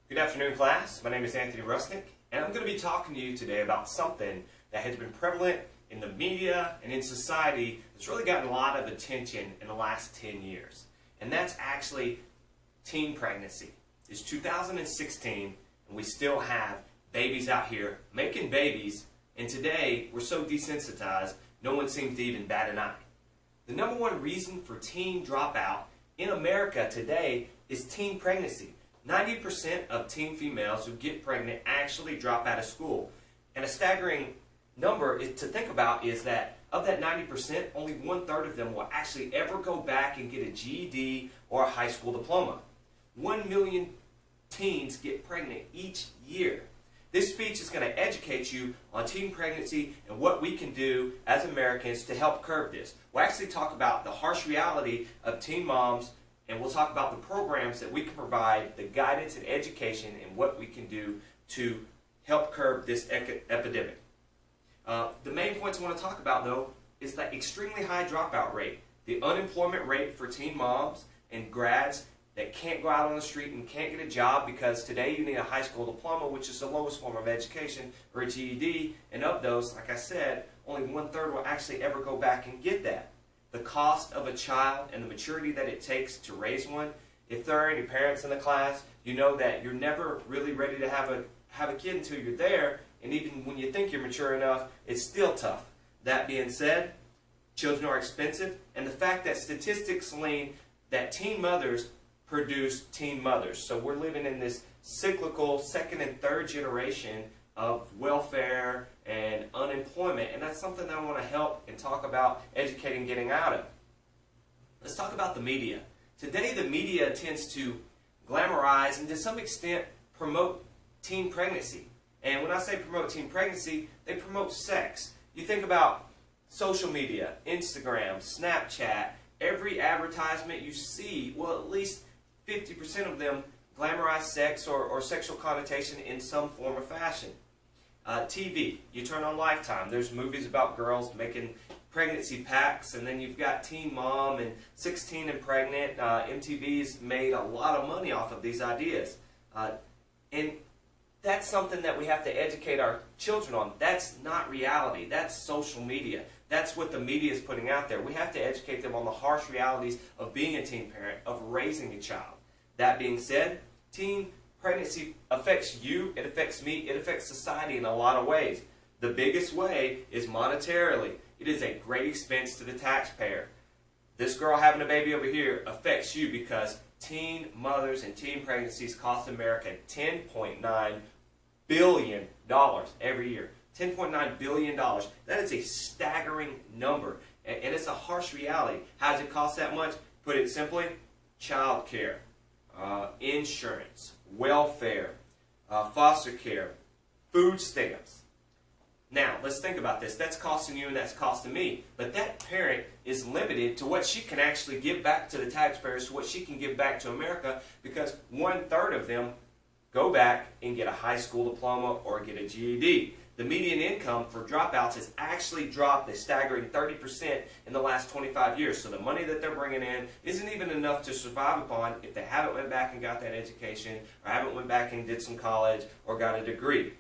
Good afternoon, class. My name is Anthony Rusnick, and I'm going to be talking to you today about something that has been prevalent in the media and in society that's really gotten a lot of attention in the last 10 years. And that's actually teen pregnancy. It's 2016, and we still have babies out here making babies, and today we're so desensitized, no one seems to even bat an eye. The number one reason for teen dropout in America today is teen pregnancy. 90% of teen females who get pregnant actually drop out of school. And a staggering number to think about is that of that 90%, only 1/3 of them will actually ever go back and get a GED or a high school diploma. 1 million teens get pregnant each year. This speech is going to educate you on teen pregnancy and what we can do as Americans to help curb this. We'll actually talk about the harsh reality of teen moms, and we'll talk about the programs that we can provide, the guidance and education, and what we can do to help curb this epidemic. The main points I want to talk about, though, is the extremely high dropout rate, the unemployment rate for teen moms and grads that can't go out on the street and can't get a job because today you need a high school diploma, which is the lowest form of education, or a GED, and of those, like I said, only 1/3 will actually ever go back and get that. The cost of a child and the maturity that it takes to raise one. If there are any parents in the class, you know that you're never really ready to have a kid until you're there, and even when you think you're mature enough, it's still tough. That being said, children are expensive, and the fact that statistics lean that teen mothers produce teen mothers. So we're living in this cyclical second and third generation of welfare and unemployment, and that's something that I want to help and talk about educating, getting out of. Let's talk about the media. Today the media tends to glamorize and to some extent promote teen pregnancy. And when I say promote teen pregnancy, they promote sex. You think about social media, Instagram, Snapchat, every advertisement you see, well, at least 50% of them glamorize sex or sexual connotation in some form or fashion. TV, you turn on Lifetime, there's movies about girls making pregnancy packs, and then you've got Teen Mom and 16 and Pregnant. MTV's made a lot of money off of these ideas. And that's something that we have to educate our children on. That's not reality. That's social media. That's what the media is putting out there. We have to educate them on the harsh realities of being a teen parent, of raising a child. That being said, teen pregnancy affects you, it affects me, it affects society in a lot of ways. The biggest way is monetarily. It is a great expense to the taxpayer. This girl having a baby over here affects you because teen mothers and teen pregnancies cost America $10.9 billion every year. $10.9 billion. That is a staggering number, and it's a harsh reality. How does it cost that much? Put it simply, child care, insurance, welfare, foster care, food stamps. Now, let's think about this. That's costing you and that's costing me. But that parent is limited to what she can actually give back to the taxpayers, to what she can give back to America, because 1/3 of them go back and get a high school diploma or get a GED. The median income for dropouts has actually dropped a staggering 30% in the last 25 years. So the money that they're bringing in isn't even enough to survive upon if they haven't went back and got that education, or haven't went back and did some college or got a degree.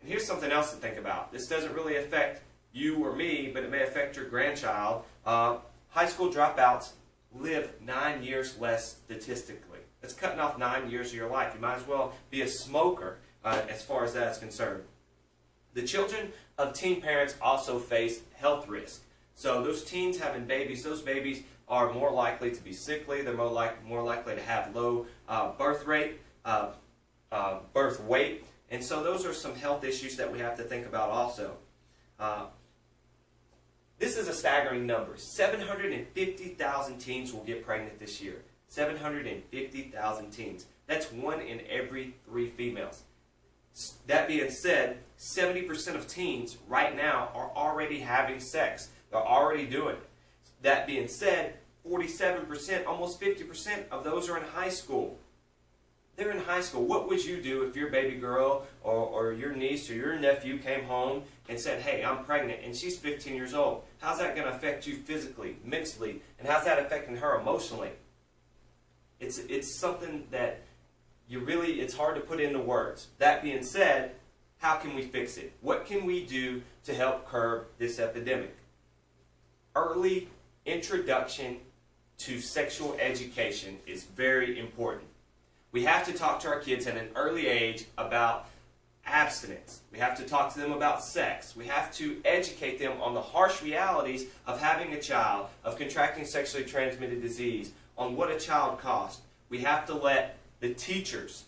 And here's something else to think about. This doesn't really affect you or me, but it may affect your grandchild. High school dropouts live 9 years less statistically. That's cutting off 9 years of your life. You might as well be a smoker as far as that's concerned. The children of teen parents also face health risk. So those teens having babies, those babies are more likely to be sickly. They're more likely to have low birth rate, birth weight. And so those are some health issues that we have to think about also. This is a staggering number. 750,000 teens will get pregnant this year. 750,000 teens. That's 1 in every 3 females. That being said, 70% of teens right now are already having sex. They're already doing it. That being said, 47%, almost 50% of those are in high school. They're in high school. What would you do if your baby girl or your niece or your nephew came home and said, hey, I'm pregnant, and she's 15 years old? How's that going to affect you physically, mentally, and how's that affecting her emotionally? It's something that it's hard to put into words. That being said, how can we fix it? What can we do to help curb this epidemic? Early introduction to sexual education is very important. We have to talk to our kids at an early age about abstinence. We have to talk to them about sex. We have to educate them on the harsh realities of having a child, of contracting sexually transmitted disease, on what a child costs. We have to let the teachers,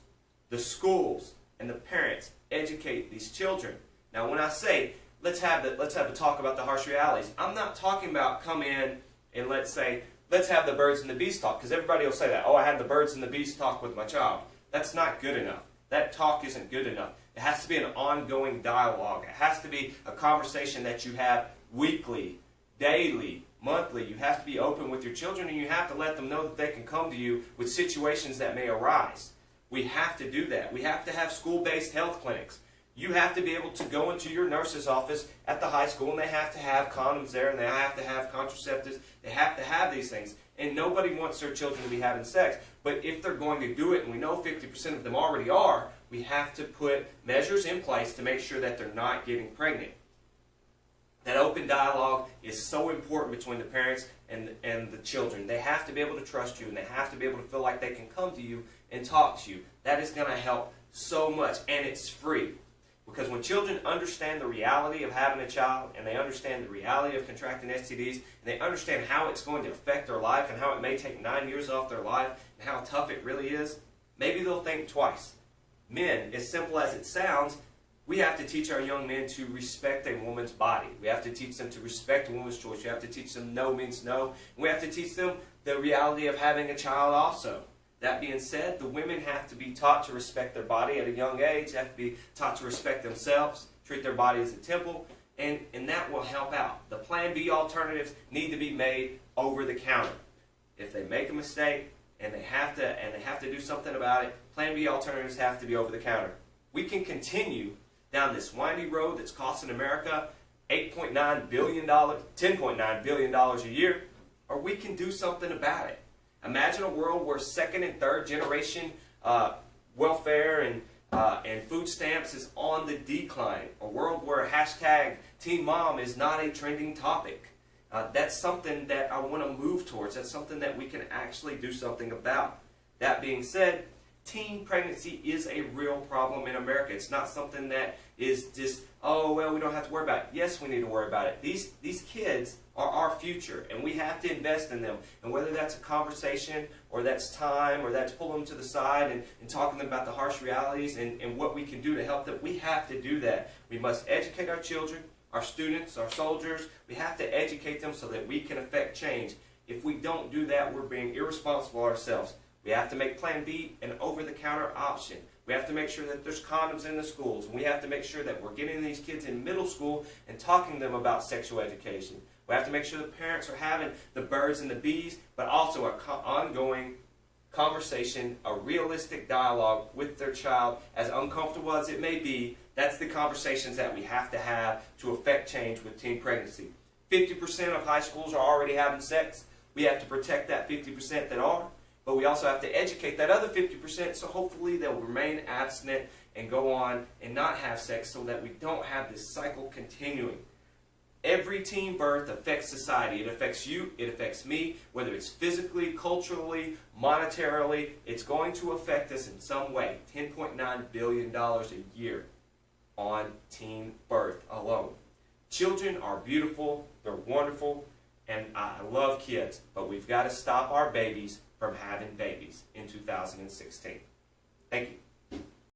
the schools, and the parents educate these children. Now, when I say let's have a talk about the harsh realities, I'm not talking about come in and let's have the birds and the bees talk, because everybody will say that. Oh, I had the birds and the bees talk with my child. That's not good enough. That talk isn't good enough. It has to be an ongoing dialogue. It has to be a conversation that you have weekly, daily, monthly. You have to be open with your children, and you have to let them know that they can come to you with situations that may arise. We have to do that. We have to have school-based health clinics. You have to be able to go into your nurse's office at the high school, and they have to have condoms there, and they have to have contraceptives. They have to have these things. And nobody wants their children to be having sex. But if they're going to do it, and we know 50% of them already are, we have to put measures in place to make sure that they're not getting pregnant. That open dialogue is so important between the parents and the children. They have to be able to trust you, and they have to be able to feel like they can come to you and talk to you. That is going to help so much, and it's free. Because when children understand the reality of having a child, and they understand the reality of contracting STDs, and they understand how it's going to affect their life, and how it may take 9 years off their life, and how tough it really is, maybe they'll think twice. Men, as simple as it sounds, we have to teach our young men to respect a woman's body. We have to teach them to respect a woman's choice. We have to teach them no means no. And we have to teach them the reality of having a child also. That being said, the women have to be taught to respect their body at a young age. They have to be taught to respect themselves, treat their body as a temple, and that will help out. The Plan B alternatives need to be made over the counter. If they make a mistake and they have to do something about it, Plan B alternatives have to be over the counter. We can continue down this windy road that's costing America $8.9 billion, $10.9 billion a year, or we can do something about it. Imagine a world where second and third generation welfare and food stamps is on the decline. A world where hashtag Teen Mom is not a trending topic. That's something that I want to move towards. That's something that we can actually do something about. That being said, teen pregnancy is a real problem in America. It's not something that is just, oh, well, we don't have to worry about it. Yes, we need to worry about it. These kids are our future, and we have to invest in them. And whether that's a conversation, or that's time, or that's pulling them to the side and talking to them about the harsh realities and what we can do to help them, we have to do that. We must educate our children, our students, our soldiers. We have to educate them so that we can affect change. If we don't do that, we're being irresponsible ourselves. We have to make Plan B an over-the-counter option. We have to make sure that there's condoms in the schools. And we have to make sure that we're getting these kids in middle school and talking to them about sexual education. We have to make sure the parents are having the birds and the bees, but also an ongoing conversation, a realistic dialogue with their child. As uncomfortable as it may be, that's the conversations that we have to affect change with teen pregnancy. 50% of high schools are already having sex. We have to protect that 50% that are. But we also have to educate that other 50%, so hopefully they'll remain abstinent and go on and not have sex, so that we don't have this cycle continuing. Every teen birth affects society. It affects you, it affects me, whether it's physically, culturally, monetarily. It's going to affect us in some way. $10.9 billion a year on teen birth alone. Children are beautiful, they're wonderful, and I love kids, but we've got to stop our babies from having babies in 2016. Thank you.